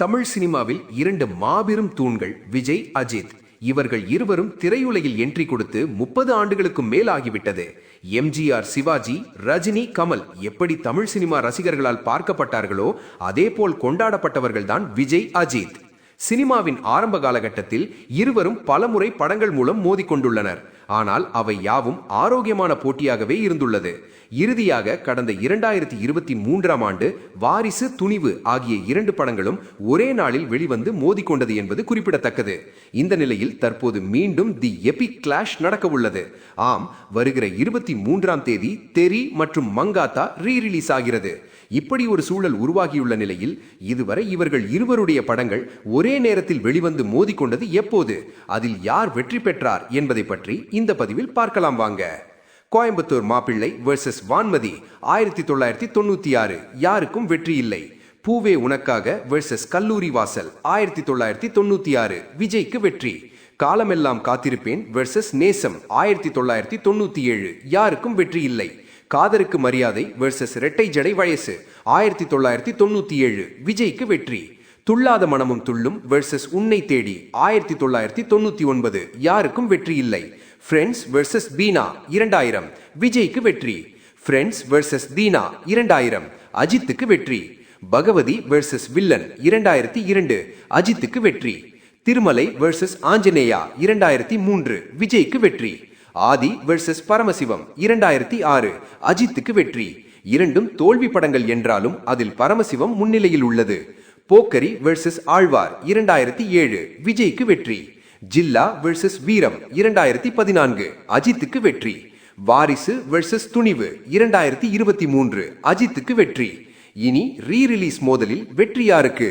தமிழ் சினிமாவில் இரண்டு மாபெரும் தூண்கள் விஜய், அஜித். இவர்கள் இருவரும் திரையுலகில் என்ட்ரி கொடுத்து 30 ஆண்டுகளுக்கும் மேல் ஆகிவிட்டது. எம்ஜிஆர், சிவாஜி, ரஜினி, கமல் எப்படி தமிழ் சினிமா ரசிகர்களால் பார்க்கப்பட்டார்களோ அதேபோல் கொண்டாடப்பட்டவர்கள்தான் விஜய், அஜித். சினிமாவின் ஆரம்ப காலகட்டத்தில் இருவரும் பலமுறை படங்கள் மூலம் மோதிக்கொண்டுள்ளனர். ஆனால் அவை யாவும் ஆரோக்கியமான போட்டியாகவே இருந்துள்ளது. இறுதியாக கடந்த 2023ஆம் ஆண்டு வாரிசு, துணிவு ஆகிய 2 படங்களும் ஒரே நாளில் வெளிவந்து மோதிக்கொண்டது என்பது குறிப்பிடத்தக்கது. இந்த நிலையில் தற்போது மீண்டும் தி எபிக் கிளாஷ் நடக்க உள்ளது. ஆம், வருகிற 23ஆம் தேதி தெரி மற்றும் மங்காத்தா ரீரிலீஸ் ஆகிறது. இப்படி ஒரு சூழல் உருவாகியுள்ள நிலையில் இதுவரை இவர்கள் இருவருடைய படங்கள் ஒரே நேரத்தில் வெளிவந்து மோதிக்கொண்டது எப்போது, அதில் யார் வெற்றி பெற்றார் என்பதை பற்றி இந்த பதிவில் பார்க்கலாம் வாங்க. கோயம்புத்தூர் மாப்பிள்ளை வெர்சஸ் வான்மதி 1996, யாருக்கும் வெற்றி இல்லை. பூவே உனக்காக வெர்சஸ் கல்லூரி வாசல் 1996, விஜய்க்கு வெற்றி. காலமெல்லாம் காத்திருப்பேன் வெர்சஸ் நேசம் 1997, யாருக்கும் வெற்றி இல்லை. காதருக்கு மரியாதை வெர்சஸ் இரட்டை ஜடை வயசு 1997, விஜய்க்கு வெற்றி. துள்ளாத மனமும் துள்ளும் வெர்சஸ் உன்னை தேடி 1999, யாருக்கும் வெற்றி இல்லை. ஃப்ரெண்ட்ஸ் வெர்சஸ் பீனா 2000, விஜய்க்கு வெற்றி. ஃப்ரெண்ட்ஸ் வெர்சஸ் தீனா 2000, அஜித்துக்கு வெற்றி. பகவதி வெர்சஸ் வில்லன் 2002, அஜித்துக்கு வெற்றி. திருமலை வெர்சஸ் ஆஞ்சநேயா 2003, விஜய்க்கு வெற்றி. ஆதி வெர்சஸ் பரமசிவம் 2006, அஜித்துக்கு வெற்றி. இரண்டும் தோல்வி படங்கள் என்றாலும் அதில் பரமசிவம் முன்னிலையில் உள்ளது. போக்கரி வெர்சஸ் ஆழ்வார் 2007, விஜய்க்கு வெற்றி. ஜில்லா வெர்சஸ் வீரம் 2014, அஜித்துக்கு வெற்றி. வாரிசு வெர்சஸ் துணிவு 2023, அஜித்துக்கு வெற்றி. இனி ரீ ரிலீஸ் மோதலில் வெற்றி யாருக்கு?